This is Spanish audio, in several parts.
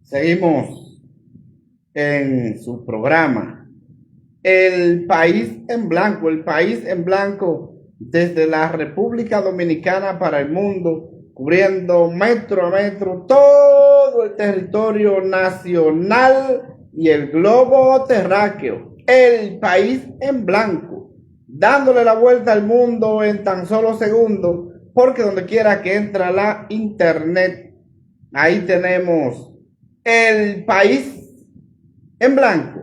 Seguimos en su programa, El País en Blanco, El País en Blanco, desde la República Dominicana para el mundo, cubriendo metro a metro todo el territorio nacional y el globo terráqueo. El País en Blanco, dándole la vuelta al mundo en tan solo segundos, porque donde quiera que entra la internet, ahí tenemos El País en Blanco.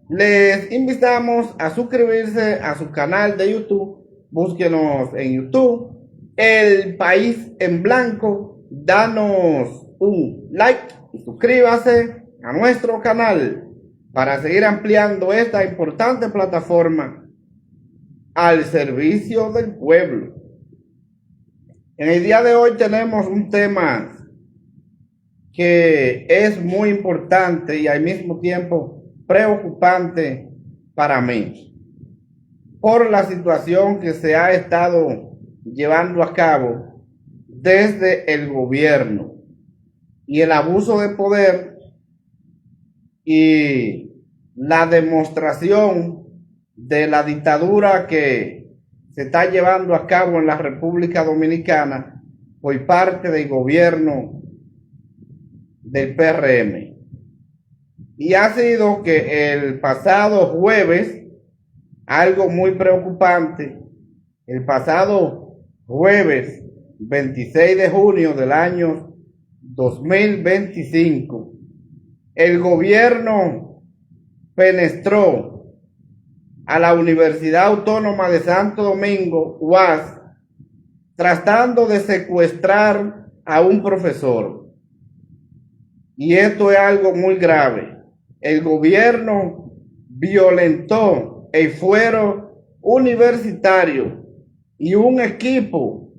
Les invitamos a suscribirse a su canal de YouTube. Búsquenos en YouTube, El País en Blanco. Danos un like y suscríbase a nuestro canal para seguir ampliando esta importante plataforma al servicio del pueblo. En el día de hoy tenemos un tema que es muy importante y al mismo tiempo preocupante para mí, por la situación que se ha estado llevando a cabo desde el gobierno y el abuso de poder y la demostración de la dictadura que se está llevando a cabo en la República Dominicana por parte del gobierno del PRM. Y ha sido que el pasado jueves, algo muy preocupante, el pasado jueves 26 de junio del año 2025, el gobierno penetró a la Universidad Autónoma de Santo Domingo, UAS, tratando de secuestrar a un profesor. Y esto es algo muy grave. El gobierno violentó el fuero universitario y un equipo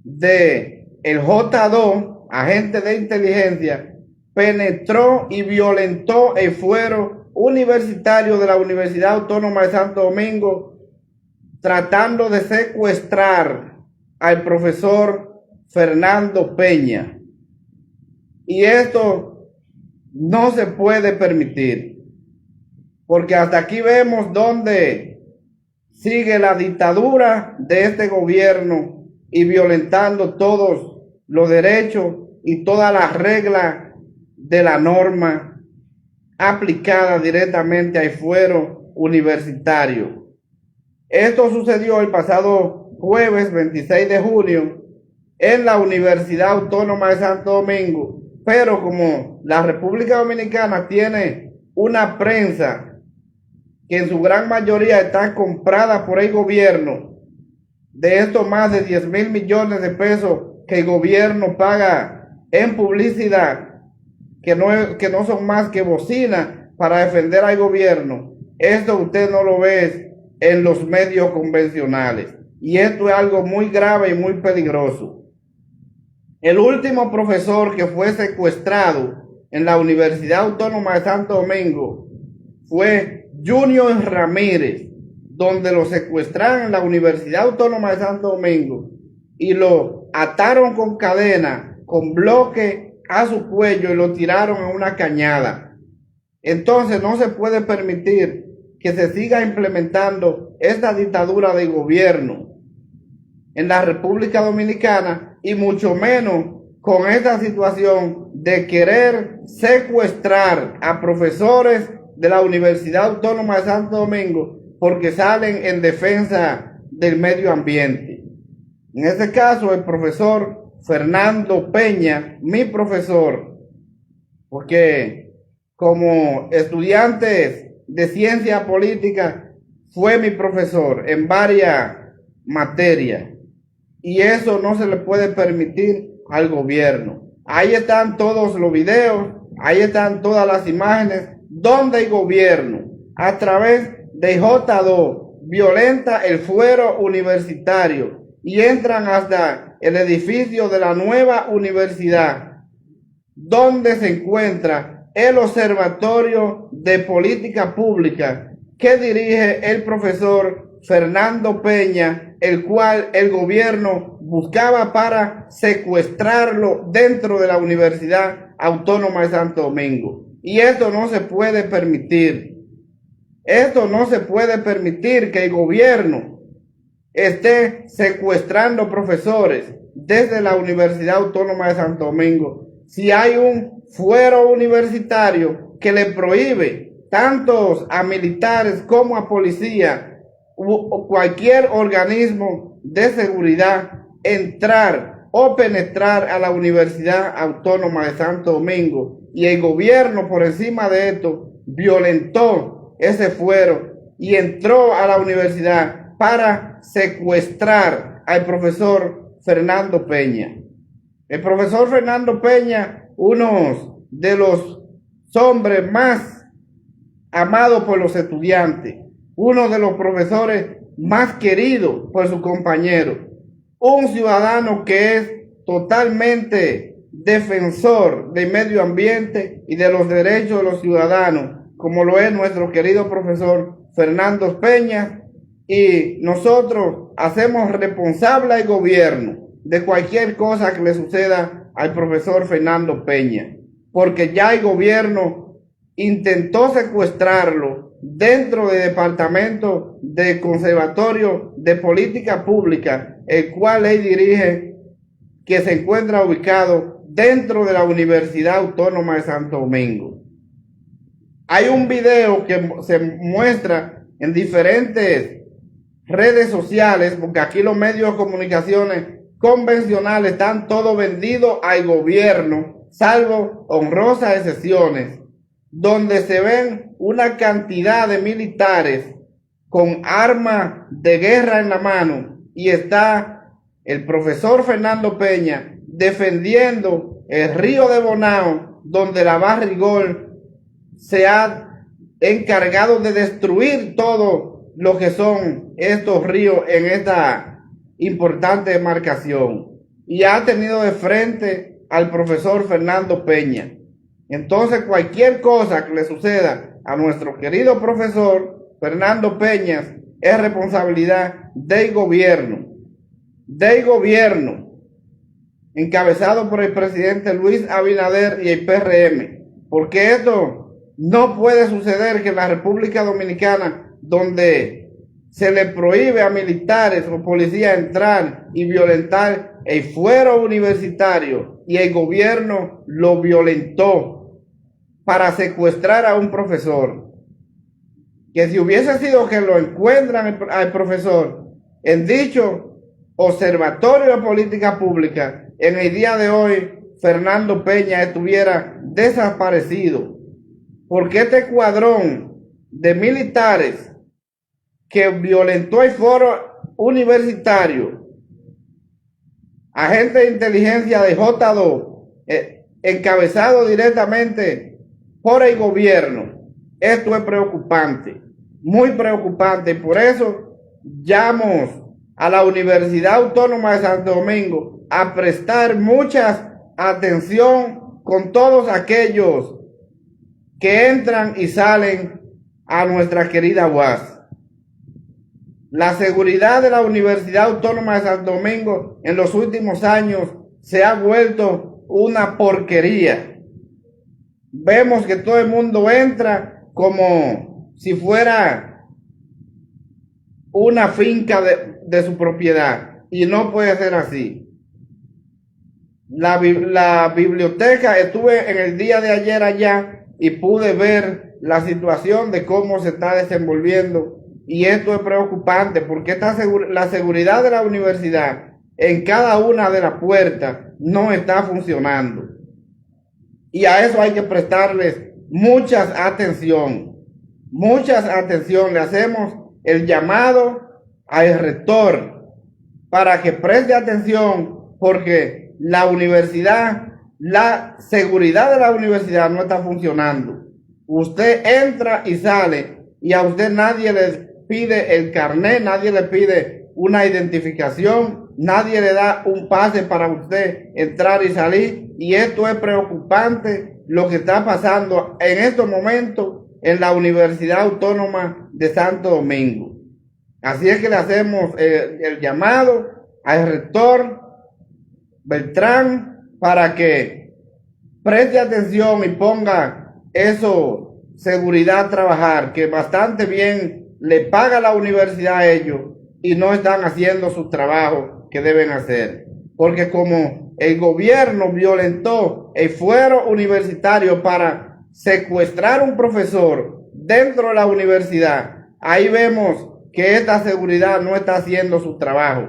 de el J2, agente de inteligencia, penetró y violentó el fuero universitario de la Universidad Autónoma de Santo Domingo, tratando de secuestrar al profesor Fernando Peña. Y esto no se puede permitir, porque hasta aquí vemos donde sigue la dictadura de este gobierno y violentando todos los derechos y todas las reglas de la norma aplicada directamente al fuero universitario. Esto sucedió el pasado jueves 26 de junio en la Universidad Autónoma de Santo Domingo. Pero como la República Dominicana tiene una prensa que en su gran mayoría está comprada por el gobierno, de estos más de 10,000 millones de pesos que el gobierno paga en publicidad, que no son más que bocinas para defender al gobierno, esto usted no lo ve en los medios convencionales. Y esto es algo muy grave y muy peligroso. El último profesor que fue secuestrado en la Universidad Autónoma de Santo Domingo fue Junior Ramírez, donde lo secuestraron en la Universidad Autónoma de Santo Domingo y lo ataron con cadena, con bloque a su cuello y lo tiraron a una cañada. Entonces no se puede permitir que se siga implementando esta dictadura de gobierno en la República Dominicana, y mucho menos con esta situación de querer secuestrar a profesores de la Universidad Autónoma de Santo Domingo porque salen en defensa del medio ambiente. En este caso, el profesor Fernando Peña, mi profesor, porque como estudiante de ciencia política fue mi profesor en varias materias. Y eso no se le puede permitir al gobierno. Ahí están todos los videos, ahí están todas las imágenes donde el gobierno, a través de J2, violenta el fuero universitario y entran hasta el edificio de la nueva universidad, donde se encuentra el Observatorio de Política Pública que dirige el profesor Fernando Peña, el cual el gobierno buscaba para secuestrarlo dentro de la universidad Autónoma de Santo Domingo. Y esto no se puede permitir. Esto no se puede permitir que el gobierno esté secuestrando profesores desde la Universidad Autónoma de Santo Domingo. Si hay un fuero universitario que le prohíbe tanto a militares como a policía o cualquier organismo de seguridad entrar o penetrar a la Universidad Autónoma de Santo Domingo, y el gobierno por encima de esto violentó ese fuero y entró a la universidad para secuestrar al profesor Fernando Peña. El profesor Fernando Peña, uno de los hombres más amados por los estudiantes, uno de los profesores más queridos por sus compañeros, un ciudadano que es totalmente defensor del medio ambiente y de los derechos de los ciudadanos, como lo es nuestro querido profesor Fernando Peña, y nosotros hacemos responsable al gobierno de cualquier cosa que le suceda al profesor Fernando Peña, porque ya el gobierno intentó secuestrarlo dentro del departamento del Conservatorio de Política Pública, el cual él dirige, que se encuentra ubicado dentro de la Universidad Autónoma de Santo Domingo. Hay un video que se muestra en diferentes redes sociales, porque aquí los medios de comunicaciones convencionales están todo vendidos al gobierno, salvo honrosas excepciones, donde se ven una cantidad de militares con armas de guerra en la mano, y está el profesor Fernando Peña defendiendo el río de Bonao, donde la Barrigol se ha encargado de destruir todo lo que son estos ríos en esta importante demarcación, y ha tenido de frente al profesor Fernando Peña. Entonces, cualquier cosa que le suceda a nuestro querido profesor Fernando Peña es responsabilidad del gobierno encabezado por el presidente Luis Abinader y el PRM, porque esto no puede suceder, que en la República Dominicana, donde se le prohíbe a militares o policías entrar y violentar el fuero universitario, y el gobierno lo violentó para secuestrar a un profesor, que si hubiese sido que lo encuentran al profesor en dicho Observatorio de Política Pública, en el día de hoy Fernando Peña estuviera desaparecido, porque este cuadrón de militares que violentó el foro universitario, agente de inteligencia de J2, encabezado directamente por el gobierno, esto es preocupante, muy preocupante. Por eso llamo a la Universidad Autónoma de Santo Domingo a prestar mucha atención con todos aquellos que entran y salen a nuestra querida UAS. La seguridad de la Universidad Autónoma de Santo Domingo en los últimos años se ha vuelto una porquería. Vemos que todo el mundo entra como si fuera una finca de su propiedad, y no puede ser así. La biblioteca, estuve en el día de ayer allá y pude ver la situación de cómo se está desenvolviendo, y esto es preocupante, porque la seguridad de la universidad en cada una de las puertas no está funcionando, y a eso hay que prestarles mucha atención. Le hacemos el llamado al rector para que preste atención, porque la seguridad de la universidad no está funcionando. Usted entra y sale, y a usted nadie le pide el carnet, nadie le pide una identificación, nadie le da un pase para usted entrar y salir, y esto es preocupante lo que está pasando en estos momentos en la Universidad Autónoma de Santo Domingo. Así es que le hacemos el llamado al rector Beltrán para que preste atención y ponga eso, seguridad a trabajar, que bastante bien le paga la universidad a ellos y no están haciendo su trabajo que deben hacer. Porque como el gobierno violentó el fuero universitario para secuestrar a un profesor dentro de la universidad, ahí vemos que esta seguridad no está haciendo su trabajo.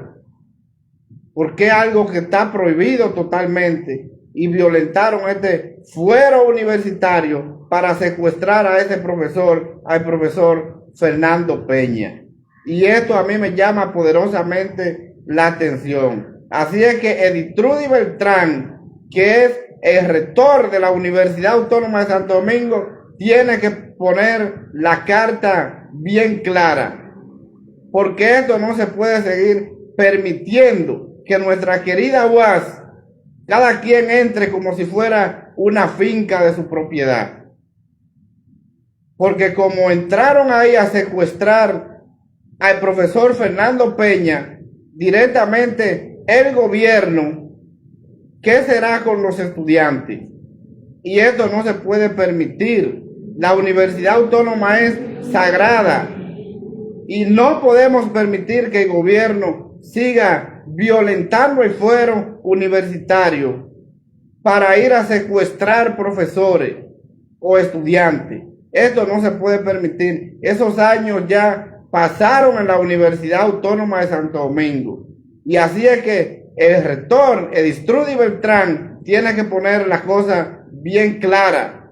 Porque es algo que está prohibido totalmente y violentaron este fuero universitario para secuestrar a ese profesor, al profesor Fernando Peña. Y esto a mí me llama poderosamente la atención. Así es que Editrudis Beltrán, que es el rector de la Universidad Autónoma de Santo Domingo, tiene que poner la carta bien clara, porque esto no se puede seguir permitiendo que nuestra querida UAS, cada quien entre como si fuera una finca de su propiedad. Porque como entraron ahí a secuestrar al profesor Fernando Peña, directamente el gobierno, ¿qué será con los estudiantes? Y esto no se puede permitir. La Universidad Autónoma es sagrada y no podemos permitir que el gobierno siga violentando el fuero universitario para ir a secuestrar profesores o estudiantes. Esto no se puede permitir. Esos años ya pasaron en la Universidad Autónoma de Santo Domingo. Y así es que el rector, Editrudis Beltrán, tiene que poner las cosas bien clara,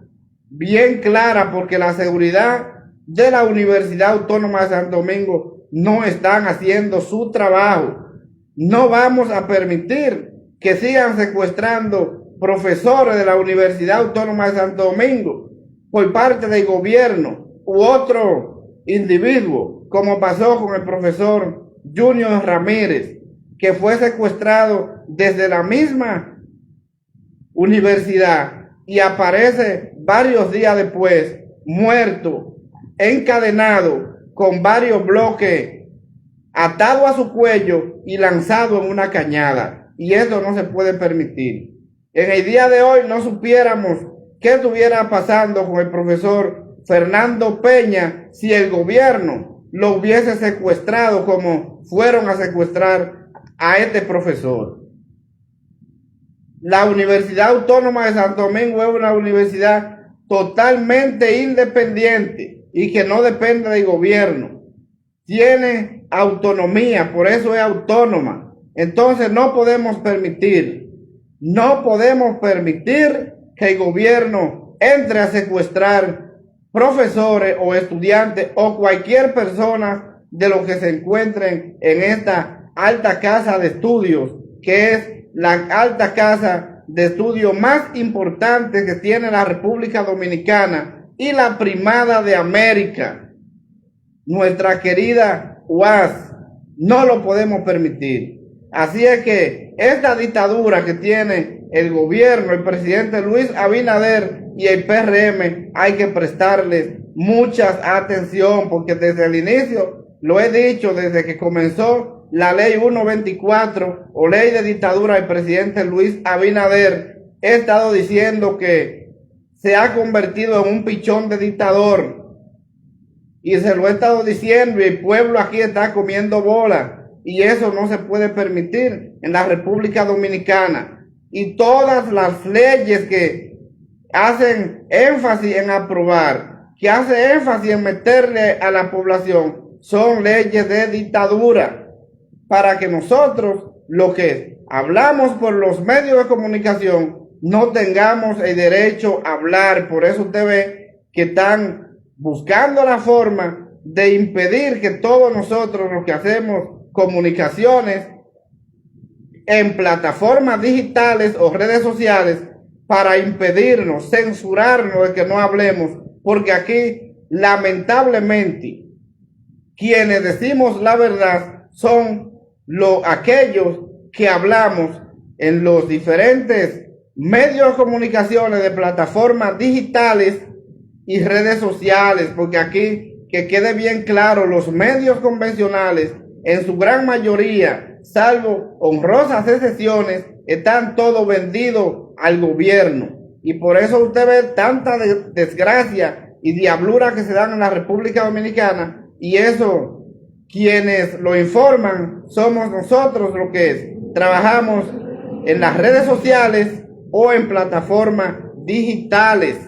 porque la seguridad de la Universidad Autónoma de Santo Domingo no están haciendo su trabajo. No vamos a permitir que sigan secuestrando profesores de la Universidad Autónoma de Santo Domingo por parte del gobierno u otro individuo, como pasó con el profesor Junior Ramírez, que fue secuestrado desde la misma universidad y aparece varios días después muerto, encadenado con varios bloques, atado a su cuello y lanzado en una cañada. Y eso no se puede permitir. En el día de hoy no supiéramos qué estuviera pasando con el profesor Fernando Peña si el gobierno lo hubiese secuestrado como fueron a secuestrar a este profesor. La Universidad Autónoma de Santo Domingo es una universidad totalmente independiente y que no depende del gobierno. Tiene autonomía, por eso es autónoma. Entonces no podemos permitir que el gobierno entre a secuestrar profesores o estudiantes o cualquier persona de los que se encuentren en esta alta casa de estudios, que es la alta casa de estudios más importante que tiene la República Dominicana y la primada de América, nuestra querida UAS. No lo podemos permitir. Así es que esta dictadura que tiene el gobierno, el presidente Luis Abinader y el PRM, hay que prestarles mucha atención, porque desde el inicio, lo he dicho, desde que comenzó la ley 124 o ley de dictadura del presidente Luis Abinader, he estado diciendo que se ha convertido en un pichón de dictador, y se lo he estado diciendo, y el pueblo aquí está comiendo bola, y eso no se puede permitir en la República Dominicana. Y todas las leyes que hacen énfasis en aprobar, que hacen énfasis en meterle a la población, son leyes de dictadura, para que nosotros, lo que hablamos por los medios de comunicación, no tengamos el derecho a hablar. Por eso usted ve que están buscando la forma de impedir que todos nosotros, los que hacemos comunicaciones en plataformas digitales o redes sociales, para impedirnos, censurarnos de que no hablemos, porque aquí lamentablemente quienes decimos la verdad son aquellos que hablamos en los diferentes medios de comunicaciones de plataformas digitales y redes sociales, porque aquí, que quede bien claro, los medios convencionales en su gran mayoría, salvo honrosas excepciones, están todos vendidos al gobierno. Y por eso usted ve tanta desgracia y diablura que se dan en la República Dominicana, y eso, quienes lo informan, somos nosotros los que trabajamos en las redes sociales o en plataformas digitales.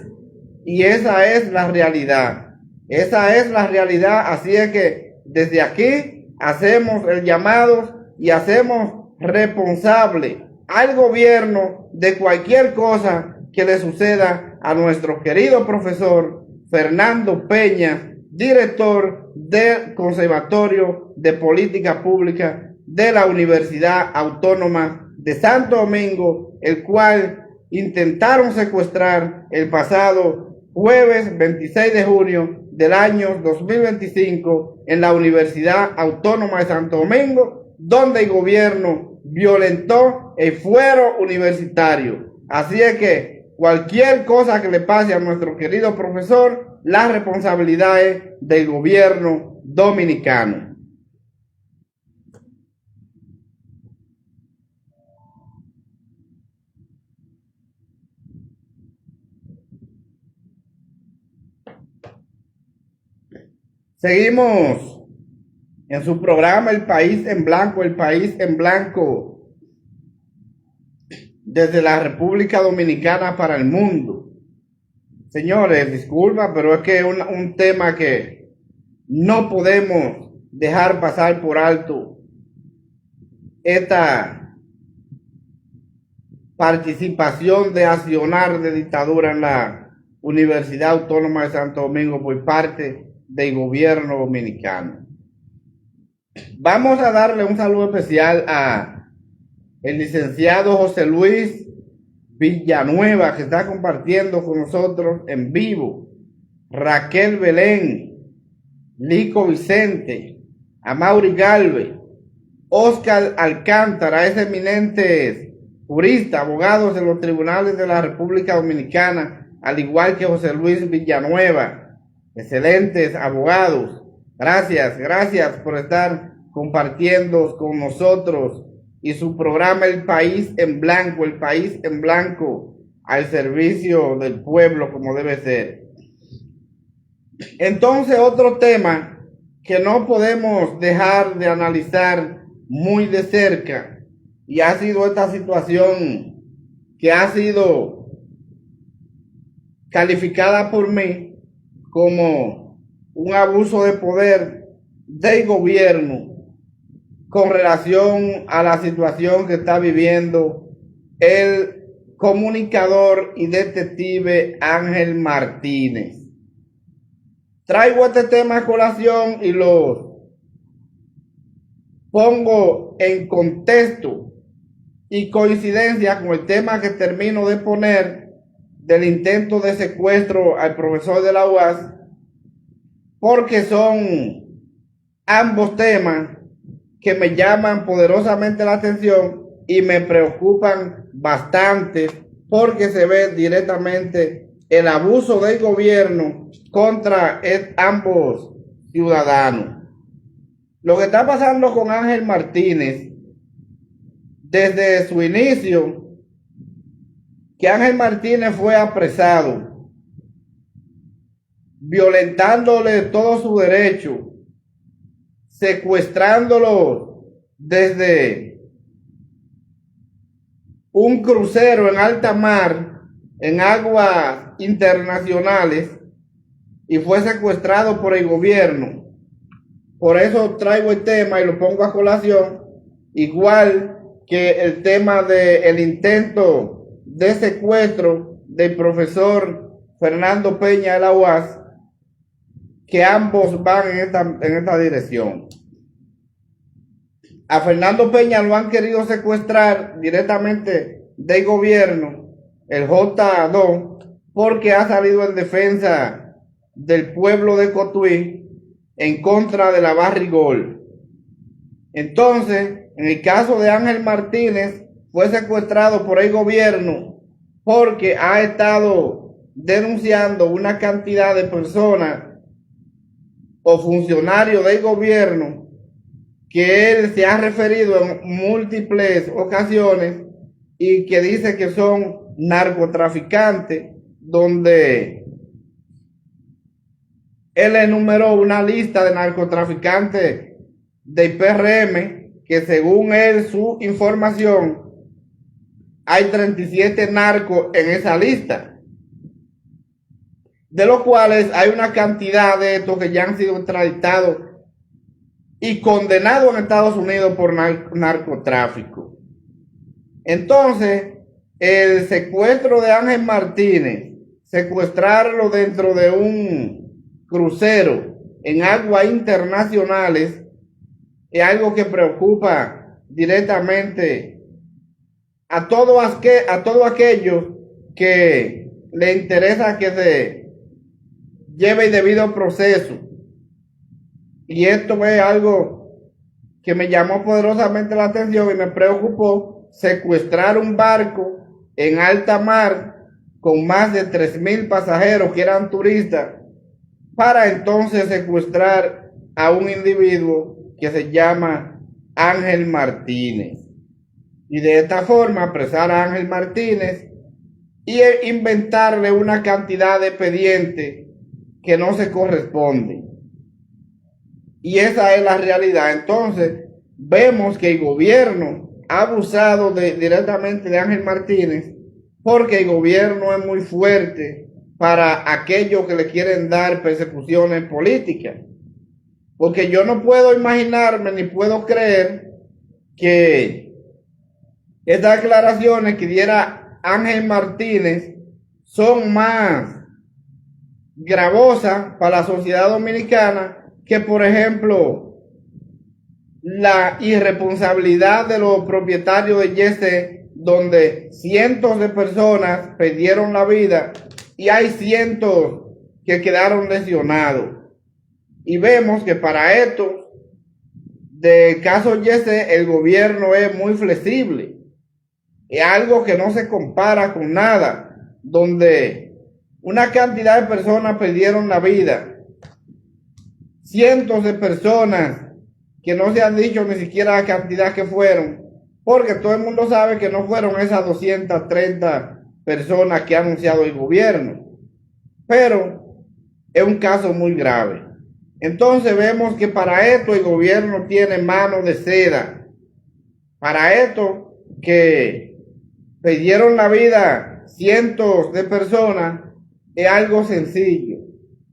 Y esa es la realidad. Esa es la realidad. Así es que desde aquí hacemos el llamado y hacemos responsable al gobierno de cualquier cosa que le suceda a nuestro querido profesor Fernando Peña, director del Conservatorio de Política Pública de la Universidad Autónoma de Santo Domingo, el cual intentaron secuestrar el pasado jueves 26 de junio del año 2025 en la Universidad Autónoma de Santo Domingo, donde el gobierno violentó el fuero universitario. Así es que cualquier cosa que le pase a nuestro querido profesor, la responsabilidad es del gobierno dominicano. Seguimos en su programa El País en Blanco, El País en Blanco, desde la República Dominicana para el mundo. Señores, disculpa, pero es que es un tema que no podemos dejar pasar por alto. Esta participación de accionar de dictadura en la Universidad Autónoma de Santo Domingo por parte del gobierno dominicano. Vamos a darle un saludo especial a el licenciado José Luis Villanueva, que está compartiendo con nosotros en vivo, Raquel Belén, Lico Vicente, Amaury Galvez, Oscar Alcántara, es eminentes juristas, abogados de los tribunales de la República Dominicana, al igual que José Luis Villanueva, excelentes abogados. Gracias por estar compartiendo con nosotros y su programa El País en Blanco, El País en Blanco, al servicio del pueblo como debe ser. Entonces, otro tema que no podemos dejar de analizar muy de cerca, y ha sido esta situación que ha sido calificada por mí como un abuso de poder del gobierno con relación a la situación que está viviendo el comunicador y detective Ángel Martínez. Traigo este tema a colación y lo pongo en contexto y coincidencia con el tema que termino de poner del intento de secuestro al profesor de la UAS, porque son ambos temas que me llaman poderosamente la atención y me preocupan bastante, porque se ve directamente el abuso del gobierno contra ambos ciudadanos. Lo que está pasando con Ángel Martínez desde su inicio, que Ángel Martínez fue apresado, violentándole todo su derecho, secuestrándolo desde un crucero en alta mar, en aguas internacionales, y fue secuestrado por el gobierno. Por eso traigo el tema y lo pongo a colación, igual que el tema del intento de secuestro del profesor Fernando Peña de la UAS, que ambos van en esta dirección. A Fernando Peña lo han querido secuestrar directamente del gobierno, el J2, porque ha salido en defensa del pueblo de Cotuí en contra de la Barrigol. Entonces, en el caso de Ángel Martínez, fue secuestrado por el gobierno porque ha estado denunciando una cantidad de personas o funcionarios del gobierno que él se ha referido en múltiples ocasiones y que dice que son narcotraficante, donde él enumeró una lista de narcotraficantes del PRM, que según él, su información, hay 37 narcos en esa lista, de los cuales hay una cantidad de estos que ya han sido extraditados y condenados en Estados Unidos por narcotráfico. Entonces, el secuestro de Ángel Martínez, secuestrarlo dentro de un crucero en aguas internacionales, es algo que preocupa directamente a todos aquellos que le interesa que se lleve el debido proceso. Y esto es algo que me llamó poderosamente la atención y me preocupó: secuestrar un barco en alta mar con más de 3,000 pasajeros que eran turistas, para entonces secuestrar a un individuo que se llama Ángel Martínez, y de esta forma apresar a Ángel Martínez y inventarle una cantidad de expedientes que no se corresponden. Y esa es la realidad. Entonces vemos que el gobierno ha abusado directamente de Ángel Martínez, porque el gobierno es muy fuerte para aquellos que le quieren dar persecuciones políticas. Porque yo no puedo imaginarme ni puedo creer que estas declaraciones que diera Ángel Martínez son más gravosas para la sociedad dominicana que, por ejemplo, la irresponsabilidad de los propietarios de Yese, donde cientos de personas perdieron la vida y hay cientos que quedaron lesionados. Y vemos que para esto, del caso Yese, el gobierno es muy flexible. Es algo que no se compara con nada, donde una cantidad de personas perdieron la vida, cientos de personas que no se han dicho ni siquiera la cantidad que fueron, porque todo el mundo sabe que no fueron esas 230 personas que ha anunciado el gobierno, pero es un caso muy grave. Entonces vemos que para esto el gobierno tiene mano de seda. Para esto que perdieron la vida cientos de personas es algo sencillo,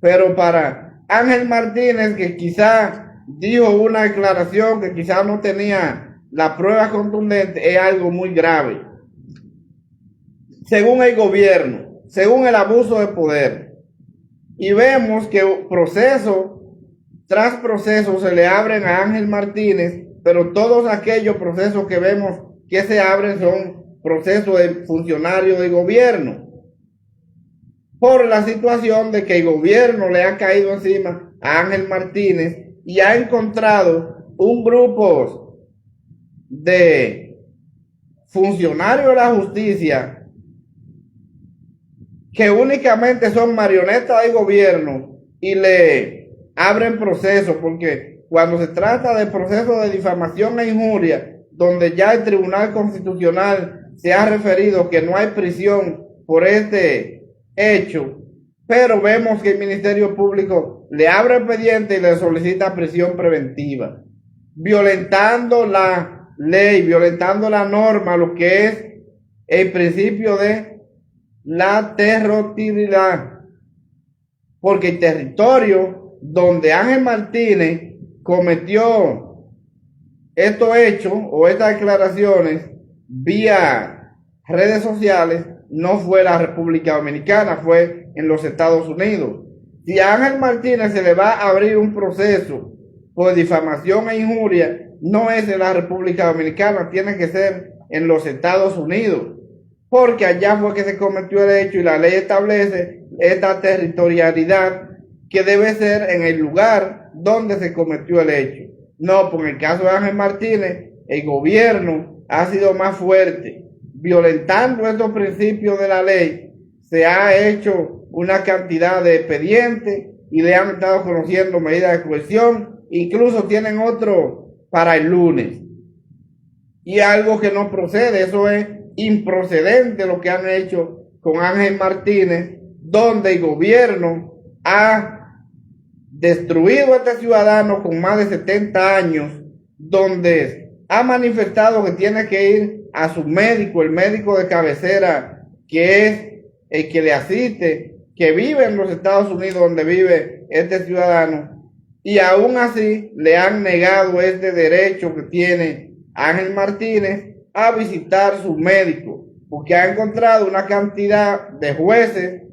pero para Ángel Martínez, que quizá dijo una declaración que quizá no tenía la prueba contundente, es algo muy grave. Según el gobierno, según el abuso de poder, y vemos que proceso tras proceso se le abren a Ángel Martínez, pero todos aquellos procesos que vemos que se abren son procesos de funcionarios de gobierno, por la situación de que el gobierno le ha caído encima a Ángel Martínez y ha encontrado un grupo de funcionarios de la justicia que únicamente son marionetas del gobierno y le abren procesos, porque cuando se trata de procesos de difamación e injuria, donde ya el Tribunal Constitucional se ha referido que no hay prisión por este hecho, pero vemos que el Ministerio Público le abre expediente y le solicita prisión preventiva, violentando la ley, violentando la norma, lo que es el principio de la territorialidad, porque el territorio donde Ángel Martínez cometió estos hechos o estas declaraciones vía redes sociales no fue la República Dominicana, fue en los Estados Unidos. Si a Ángel Martínez se le va a abrir un proceso por difamación e injuria, no es en la República Dominicana, tiene que ser en los Estados Unidos, porque allá fue que se cometió el hecho y la ley establece esta territorialidad que debe ser en el lugar donde se cometió el hecho. No, por el caso de Ángel Martínez, el gobierno ha sido más fuerte, violentando estos principios de la ley. Se ha hecho una cantidad de expedientes y le han estado conociendo medidas de coerción, incluso tienen otro para el lunes. Y algo que no procede, eso es improcedente lo que han hecho con Ángel Martínez, donde el gobierno ha destruido a este ciudadano con más de 70 años, donde ha manifestado que tiene que ir a su médico, el médico de cabecera, que es el que le asiste, que vive en los Estados Unidos donde vive este ciudadano, y aún así le han negado este derecho que tiene Ángel Martínez a visitar su médico, porque ha encontrado una cantidad de jueces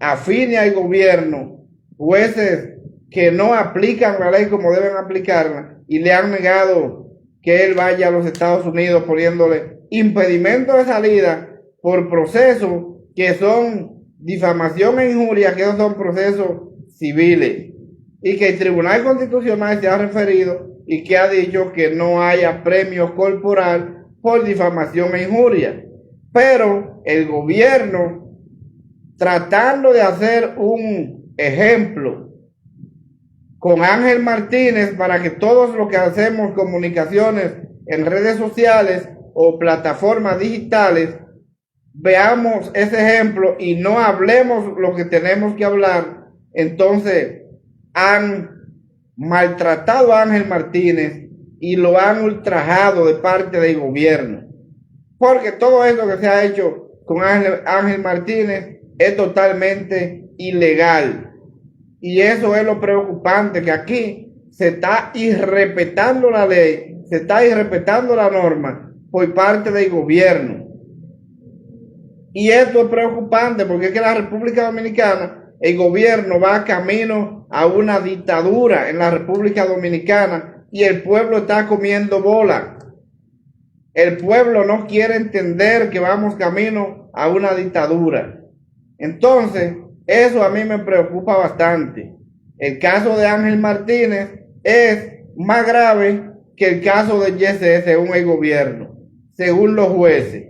afines al gobierno, jueces que no aplican la ley como deben aplicarla, y le han negado que él vaya a los Estados Unidos, poniéndole impedimento de salida por procesos que son difamación e injuria, que esos son procesos civiles, y que el Tribunal Constitucional se ha referido y que ha dicho que no haya premio corporal por difamación e injuria. Pero el gobierno, tratando de hacer un ejemplo con Ángel Martínez para que todos los que hacemos comunicaciones en redes sociales o plataformas digitales veamos ese ejemplo y no hablemos lo que tenemos que hablar, entonces han maltratado a Ángel Martínez y lo han ultrajado de parte del gobierno, porque todo esto que se ha hecho con Ángel Martínez es totalmente ilegal, y eso es lo preocupante, que aquí se está irrespetando la ley, se está irrespetando la norma por parte del gobierno. Y esto es preocupante porque es que la República Dominicana, el gobierno va camino a una dictadura en la República Dominicana y el pueblo está comiendo bola. El pueblo no quiere entender que vamos camino a una dictadura. Entonces, eso a mí me preocupa bastante. El caso de Ángel Martínez es más grave que el caso de Yesé según el gobierno, según los jueces.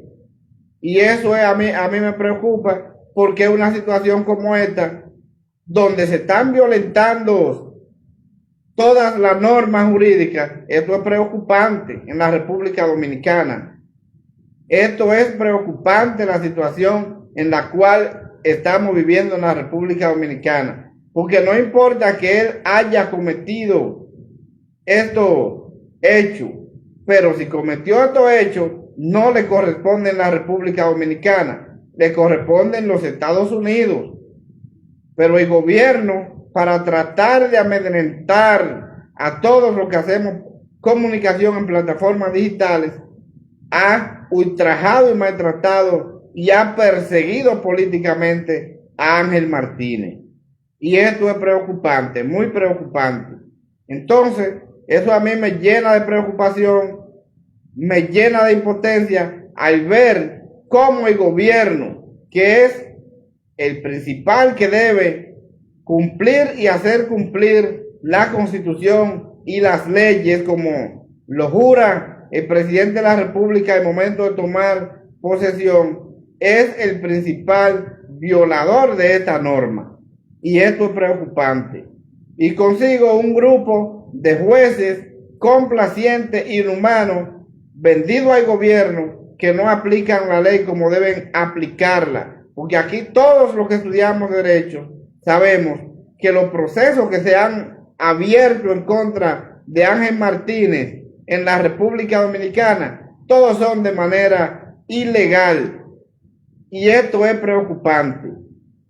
Y eso a mí me preocupa, porque es una situación como esta, donde se están violentando todas las normas jurídicas. Esto es preocupante en la República Dominicana. Esto es preocupante, la situación en la cual estamos viviendo en la República Dominicana, porque no importa que él haya cometido estos hechos, pero si cometió estos hechos, no le corresponde en la República Dominicana, le corresponde en los Estados Unidos. Pero el gobierno, para tratar de amedrentar a todos los que hacemos comunicación en plataformas digitales, ha ultrajado y maltratado y ha perseguido políticamente a Ángel Martínez. Y esto es preocupante, muy preocupante. Entonces, eso a mí me llena de preocupación, me llena de impotencia al ver cómo el gobierno, que es el principal que debe cumplir y hacer cumplir la Constitución y las leyes, como lo jura el presidente de la República al momento de tomar posesión, es el principal violador de esta norma. Y esto es preocupante. Y consigo un grupo de jueces complacientes, inhumanos, vendidos al gobierno, que no aplican la ley como deben aplicarla. Porque aquí todos los que estudiamos derecho sabemos que los procesos que se han abierto en contra de Ángel Martínez en la República Dominicana, todos son de manera ilegal. Y esto es preocupante,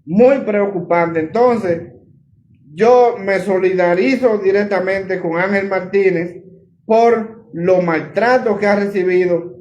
muy preocupante. Entonces, yo me solidarizo directamente con Ángel Martínez por los maltratos que ha recibido,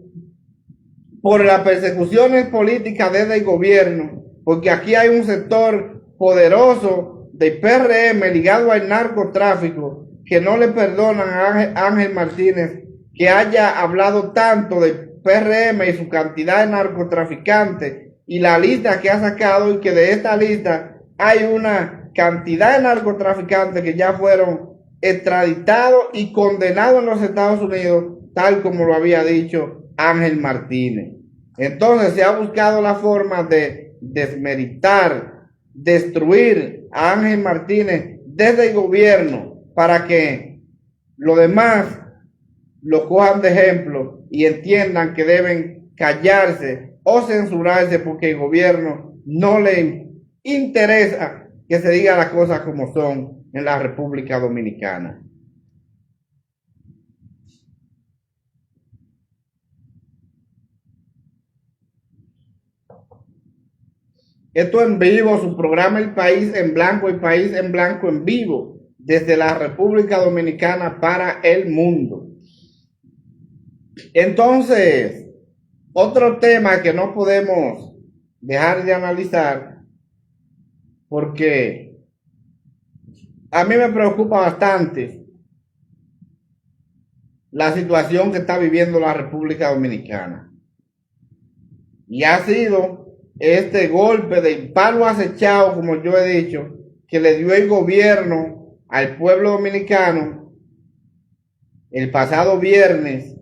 por las persecuciones políticas desde el gobierno, porque aquí hay un sector poderoso del PRM ligado al narcotráfico que no le perdonan a Ángel Martínez que haya hablado tanto del PRM y su cantidad de narcotraficantes y la lista que ha sacado, y que de esta lista hay una cantidad de narcotraficantes que ya fueron extraditados y condenados en los Estados Unidos, tal como lo había dicho Ángel Martínez. Entonces se ha buscado la forma de desmeritar, destruir a Ángel Martínez desde el gobierno, para que los demás lo cojan de ejemplo y entiendan que deben callarse o censurarse porque el gobierno no le interesa que se diga las cosas como son en la República Dominicana. Esto en vivo, su programa El País en Blanco, El País en Blanco en vivo, desde la República Dominicana para el mundo. Entonces, otro tema que no podemos dejar de analizar, porque a mí me preocupa bastante la situación que está viviendo la República Dominicana. Y ha sido este golpe de palo acechado, como yo he dicho, que le dio el gobierno al pueblo dominicano el pasado viernes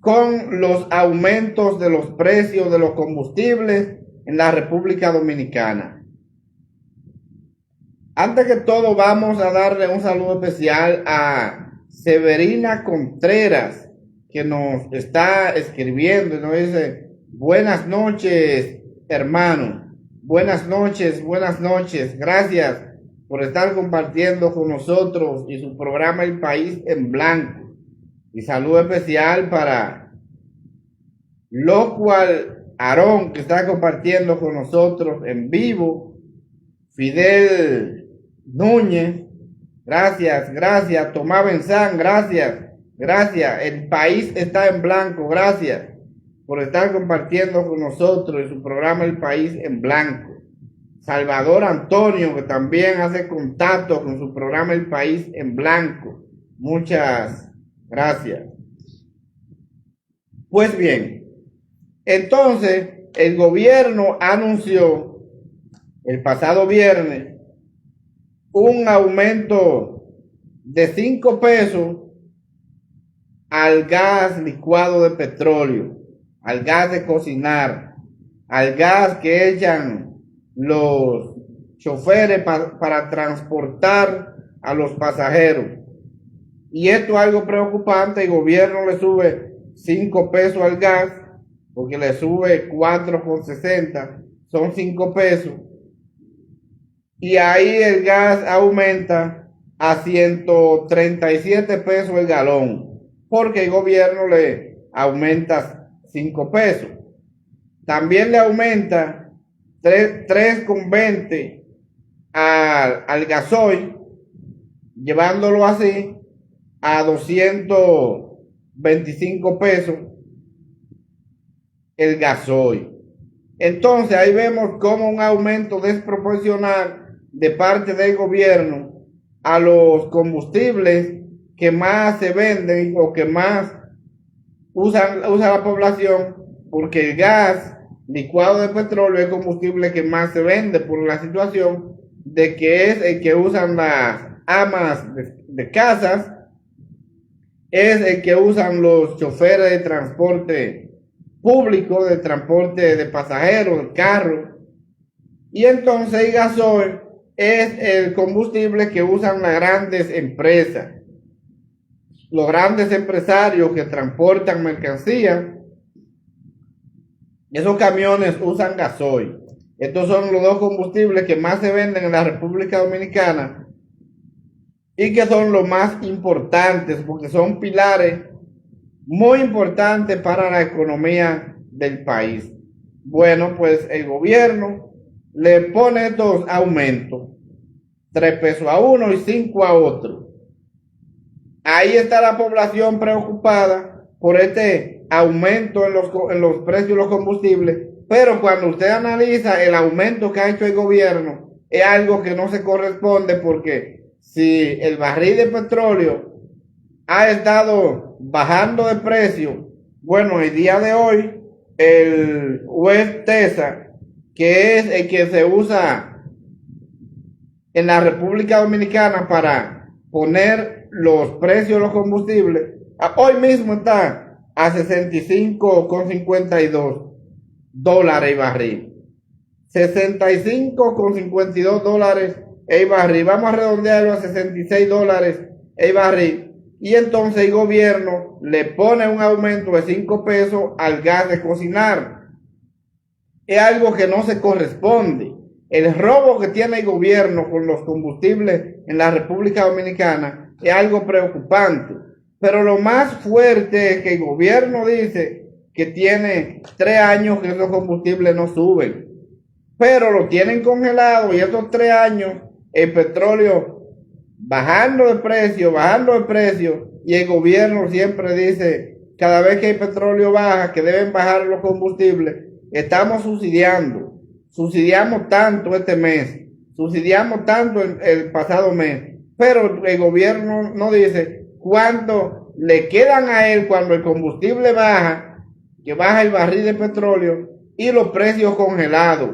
con los aumentos de los precios de los combustibles en la República Dominicana. Antes que todo, vamos a darle un saludo especial a Severina Contreras, que nos está escribiendo y nos dice: buenas noches, hermano. Buenas noches. Gracias por estar compartiendo con nosotros y su programa El País en Blanco. Y saludo especial para Locual Aarón, que está compartiendo con nosotros en vivo. Fidel Núñez, gracias. Tomás Benzán, gracias. El País está en Blanco, gracias por estar compartiendo con nosotros en su programa El País en Blanco. Salvador Antonio, que también hace contacto con su programa El País en Blanco. Muchas gracias. Pues bien, entonces el gobierno anunció el pasado viernes un aumento de 5 pesos al gas licuado de petróleo, al gas de cocinar, al gas que echan los choferes para transportar a los pasajeros. Y esto es algo preocupante. El gobierno le sube 5 pesos al gas, porque le sube 4,60, son 5 pesos. Y ahí el gas aumenta a 137 pesos el galón, porque el gobierno le aumenta 5 pesos. También le aumenta 3,20 al gasoil, llevándolo así a 225 pesos el gasoil. Entonces ahí vemos como un aumento desproporcional de parte del gobierno a los combustibles que más se venden o que más usa la población, porque el gas licuado de petróleo es el combustible que más se vende por la situación de que es el que usan las amas de casas, es el que usan los choferes de transporte público, de transporte de pasajeros, de carros. Y entonces el gasoil es el combustible que usan las grandes empresas, los grandes empresarios que transportan mercancías. Esos camiones usan gasoil. Estos son los dos combustibles que más se venden en la República Dominicana y que son los más importantes, porque son pilares muy importantes para la economía del país. Bueno, pues el gobierno le pone estos aumentos, 3 pesos a uno y 5 a otro. Ahí está la población preocupada por este aumento en los precios de los combustibles, pero cuando usted analiza el aumento que ha hecho el gobierno, es algo que no se corresponde, porque si el barril de petróleo ha estado bajando de precio, bueno, el día de hoy el West Texas, que es el que se usa en la República Dominicana para poner los precios de los combustibles, hoy mismo está a 65,52 dólares el barril. 65,52 dólares el barril. Vamos a redondearlo a 66 dólares el barril. y entonces el gobierno le pone un aumento de 5 pesos al gas de cocinar. Es algo que no se corresponde. El robo que tiene el gobierno con los combustibles en la República Dominicana es algo preocupante. Pero lo más fuerte es que el gobierno dice que tiene 3 años que esos combustibles no suben. Pero lo tienen congelado y estos 3 años el petróleo bajando de precio, y el gobierno siempre dice, cada vez que el petróleo baja, que deben bajar los combustibles. Estamos subsidiamos tanto este mes, subsidiamos tanto el pasado mes, pero el gobierno no dice cuánto le quedan a él cuando el combustible baja, que baja el barril de petróleo y los precios congelados.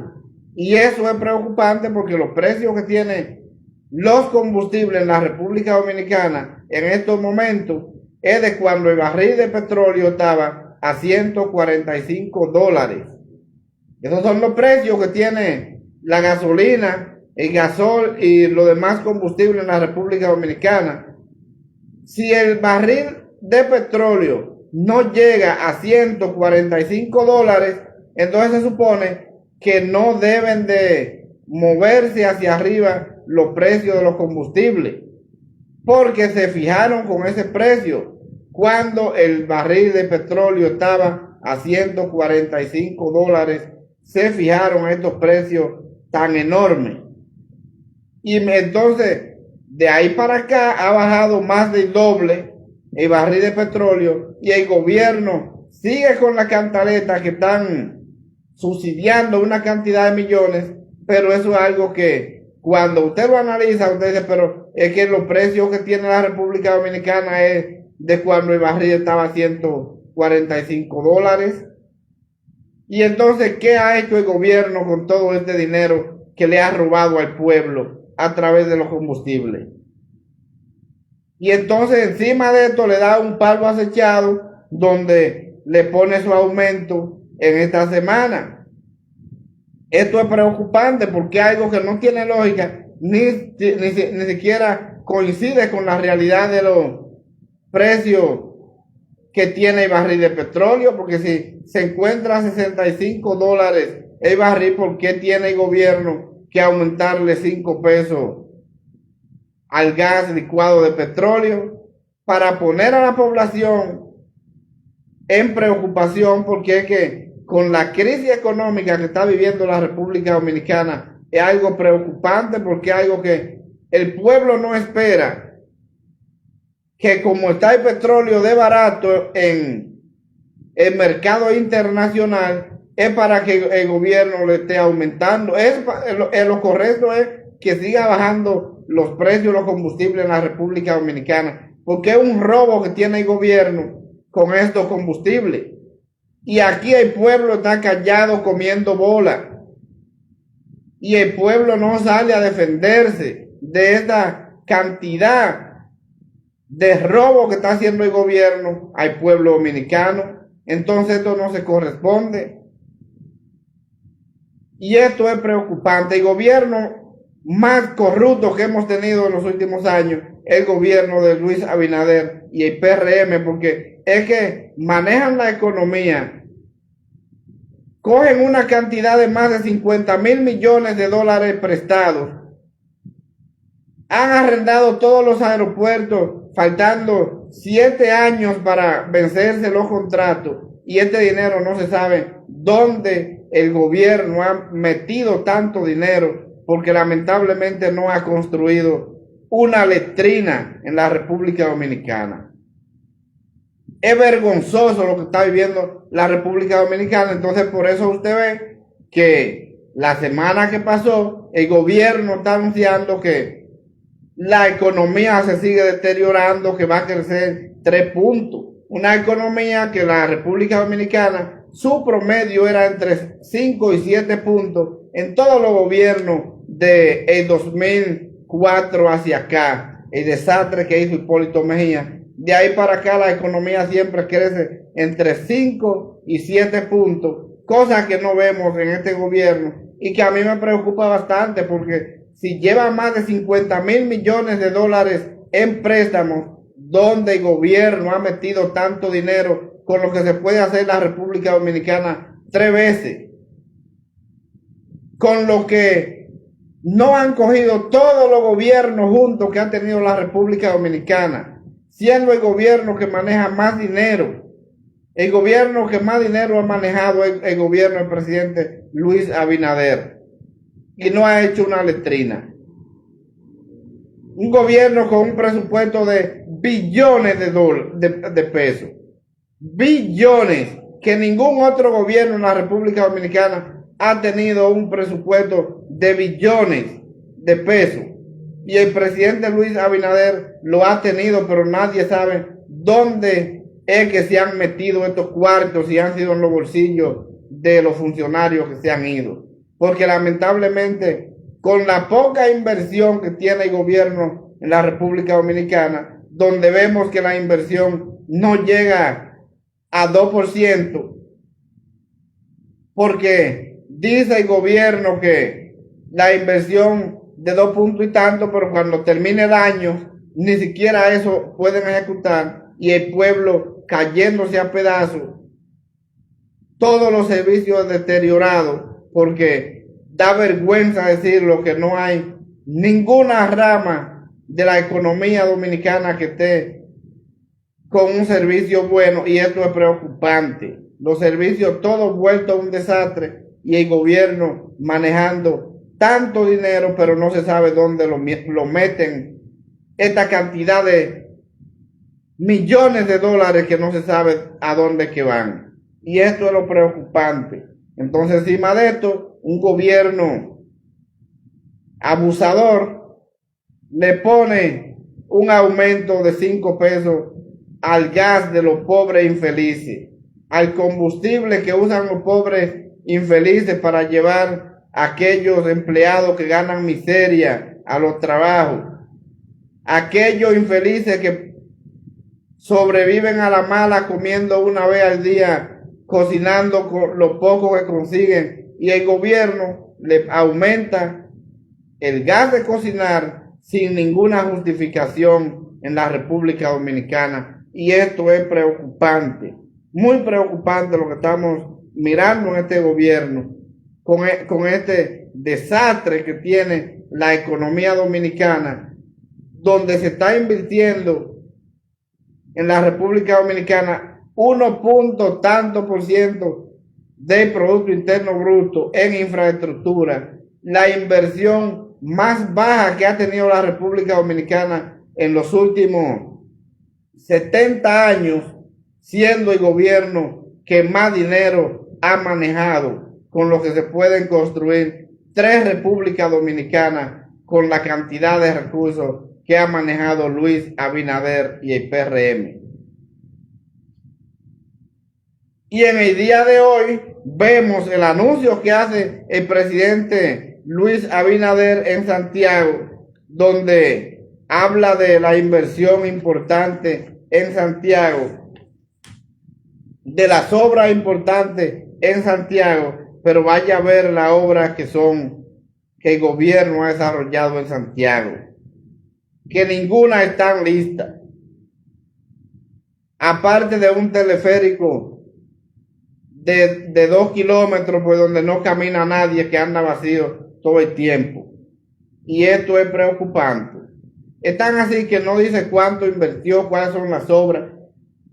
Y eso es preocupante porque los precios que tienen los combustibles en la República Dominicana en estos momentos es de cuando el barril de petróleo estaba a $145. Esos son los precios que tiene la gasolina, el gasol y los demás combustibles en la República Dominicana. Si el barril de petróleo no llega a $145, entonces se supone que no deben de moverse hacia arriba los precios de los combustibles, porque se fijaron con ese precio cuando el barril de petróleo estaba a $145. Se fijaron estos precios tan enormes. Y entonces, de ahí para acá ha bajado más del doble el barril de petróleo y el gobierno sigue con la cantaleta que están subsidiando una cantidad de millones, pero eso es algo que cuando usted lo analiza, usted dice, pero es que los precios que tiene la República Dominicana es de cuando el barril estaba a $145. Y entonces, ¿qué ha hecho el gobierno con todo este dinero que le ha robado al pueblo a través de los combustibles? Y entonces encima de esto le da un palo acechado donde le pone su aumento en esta semana. Esto es preocupante porque es algo que no tiene lógica, ni siquiera coincide con la realidad de los precios que tiene el barril de petróleo, porque si se encuentra a $65 el barril, ¿por qué tiene el gobierno que aumentarle 5 pesos al gas licuado de petróleo? Para poner a la población en preocupación, porque es que con la crisis económica que está viviendo la República Dominicana es algo preocupante, porque es algo que el pueblo no espera, que como está el petróleo de barato en el mercado internacional, es para que el gobierno le esté aumentando. Lo correcto es que siga bajando los precios de los combustibles en la República Dominicana, porque es un robo que tiene el gobierno con estos combustibles. Y aquí el pueblo está callado comiendo bola. Y el pueblo no sale a defenderse de esta cantidad de robo que está haciendo el gobierno al pueblo dominicano. Entonces esto no se corresponde. Y esto es preocupante. El gobierno más corrupto que hemos tenido en los últimos años es el gobierno de Luis Abinader y el PRM, porque es que manejan la economía, cogen una cantidad de más de 50,000 millones de dólares prestados, han arrendado todos los aeropuertos faltando 7 años para vencerse los contratos, y este dinero no se sabe dónde el gobierno ha metido tanto dinero, porque lamentablemente no ha construido una letrina en la República Dominicana. Es vergonzoso lo que está viviendo la República Dominicana. Entonces por eso usted ve que la semana que pasó el gobierno está anunciando que la economía se sigue deteriorando, que va a crecer 3 puntos. Una economía que la República Dominicana, su promedio era entre 5 y 7 puntos en todos los gobiernos de el 2004 hacia acá. El desastre que hizo Hipólito Mejía. De ahí para acá la economía siempre crece entre 5 y 7 puntos, cosa que no vemos en este gobierno y que a mí me preocupa bastante, porque si lleva más de 50,000 millones de dólares en préstamos, donde el gobierno ha metido tanto dinero con lo que se puede hacer la República Dominicana 3 veces, con lo que no han cogido todos los gobiernos juntos que ha tenido la República Dominicana, siendo el gobierno que maneja más dinero. El gobierno que más dinero ha manejado es el gobierno del presidente Luis Abinader, y no ha hecho una letrina. Un gobierno con un presupuesto de billones de pesos, billones, que ningún otro gobierno en la República Dominicana ha tenido un presupuesto de billones de pesos, y el presidente Luis Abinader lo ha tenido, pero nadie sabe dónde es que se han metido estos cuartos y han sido en los bolsillos de los funcionarios que se han ido, porque lamentablemente con la poca inversión que tiene el gobierno en la República Dominicana, donde vemos que la inversión no llega a 2%, porque dice el gobierno que la inversión de 2 puntos y tanto, pero cuando termine el año ni siquiera eso pueden ejecutar, y el pueblo cayéndose a pedazos, todos los servicios deteriorados, porque da vergüenza decirlo, que no hay ninguna rama de la economía dominicana que esté con un servicio bueno, y esto es preocupante. Los servicios todos vueltos a un desastre, y el gobierno manejando tanto dinero, pero no se sabe dónde lo meten esta cantidad de millones de dólares que no se sabe a dónde que van. Y esto es lo preocupante. Entonces, encima de esto, un gobierno abusador le pone un aumento de 5 pesos al gas de los pobres infelices, al combustible que usan los pobres infelices para llevar a aquellos empleados que ganan miseria a los trabajos, aquellos infelices que sobreviven a la mala comiendo una vez al día, cocinando con lo poco que consiguen, y el gobierno le aumenta el gas de cocinar sin ninguna justificación en la República Dominicana. Y esto es preocupante, muy preocupante lo que estamos mirando en este gobierno, con este desastre que tiene la economía dominicana, donde se está invirtiendo en la República Dominicana 1 del Producto Interno Bruto en infraestructura, la inversión más baja que ha tenido la República Dominicana en los últimos 70 años, siendo el gobierno que más dinero ha manejado, con lo que se pueden construir 3 repúblicas dominicanas con la cantidad de recursos que ha manejado Luis Abinader y el PRM. Y en el día de hoy vemos el anuncio que hace el presidente Luis Abinader en Santiago, donde habla de la inversión importante en Santiago, de las obras importantes en Santiago, pero vaya a ver las obras que el gobierno ha desarrollado en Santiago, que ninguna está lista, aparte de un teleférico de 2 kilómetros, pues donde no camina nadie, que anda vacío todo el tiempo. Y esto es preocupante. Están así que no dice cuánto invirtió, cuáles son las obras,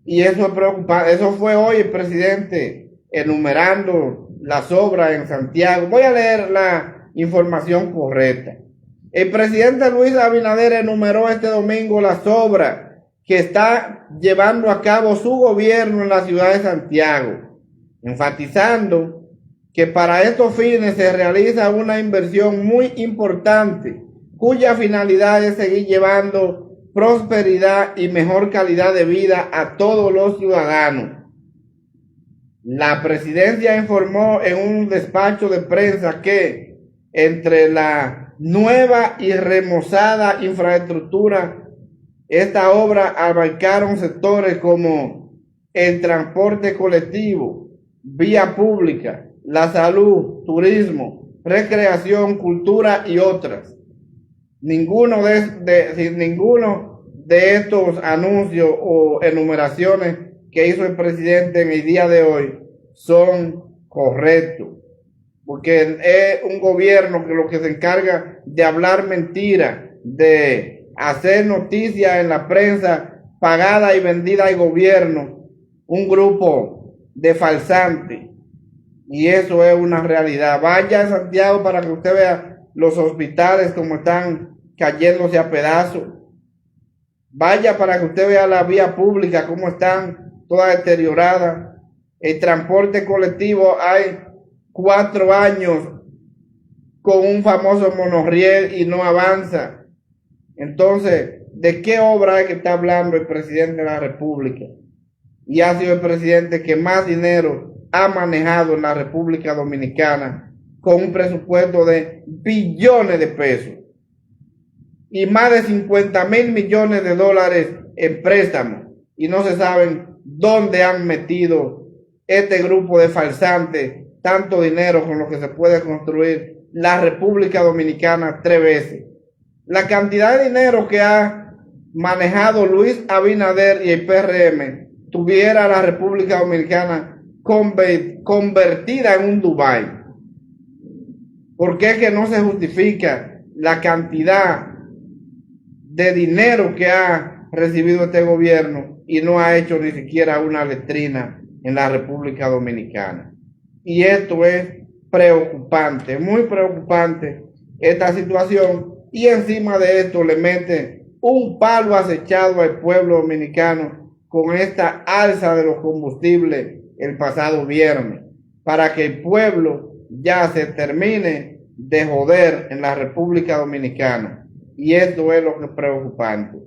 y eso es preocupante. Eso fue hoy el presidente enumerando las obras en Santiago. Voy a leer la información correcta. El presidente Luis Abinader enumeró este domingo las obras que está llevando a cabo su gobierno en la ciudad de Santiago, enfatizando que para estos fines se realiza una inversión muy importante, cuya finalidad es seguir llevando prosperidad y mejor calidad de vida a todos los ciudadanos. La presidencia informó en un despacho de prensa que entre la nueva y remozada infraestructura, esta obra abarcaron sectores como el transporte colectivo, vía pública, la salud, turismo, recreación, cultura y otras. Ninguno de estos anuncios o enumeraciones que hizo el presidente en el día de hoy son correctos, porque es un gobierno que lo que se encarga de hablar mentiras, de hacer noticias en la prensa pagada y vendida al gobierno, un grupo de falsantes, y eso es una realidad. Vaya a Santiago para que usted vea los hospitales como están cayéndose a pedazos. Vaya para que usted vea la vía pública cómo están todas deterioradas. El transporte colectivo, hay 4 años con un famoso monorriel y no avanza. Entonces, ¿de qué obra es que está hablando el presidente de la República? Y ha sido el presidente que más dinero ha manejado en la República Dominicana, con un presupuesto de billones de pesos y más de 50,000 millones de dólares en préstamos, y no se saben dónde han metido este grupo de falsantes tanto dinero con lo que se puede construir la República Dominicana 3 veces. La cantidad de dinero que ha manejado Luis Abinader y el PRM tuviera la República Dominicana convertida en un Dubái. ¿Por qué es que no se justifica la cantidad de dinero que ha recibido este gobierno y no ha hecho ni siquiera una letrina en la República Dominicana? Y esto es preocupante, muy preocupante esta situación, y encima de esto le mete un palo acechado al pueblo dominicano con esta alza de los combustibles el pasado viernes, para que el pueblo ya se termine de joder en la República Dominicana, y esto es lo que es preocupante.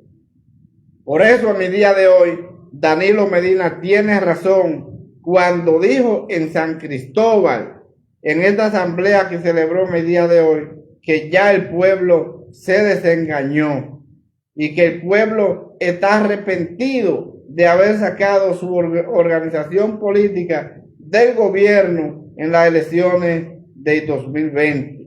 Por eso en el día de hoy Danilo Medina tiene razón cuando dijo en San Cristóbal, en esta asamblea que celebró en el día de hoy, que ya el pueblo se desengañó y que el pueblo está arrepentido de haber sacado su organización política del gobierno en las elecciones de 2020.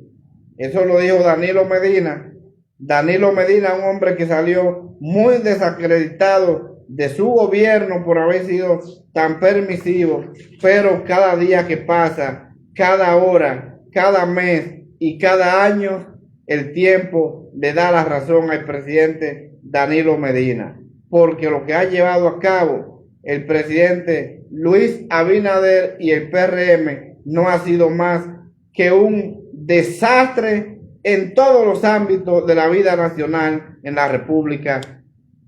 Eso lo dijo Danilo Medina. Danilo Medina, un hombre que salió muy desacreditado de su gobierno por haber sido tan permisivo, pero cada día que pasa, cada hora, cada mes y cada año, el tiempo le da la razón al presidente Danilo Medina, porque lo que ha llevado a cabo el presidente Luis Abinader y el PRM no ha sido más que un desastre en todos los ámbitos de la vida nacional en la República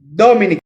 Dominicana.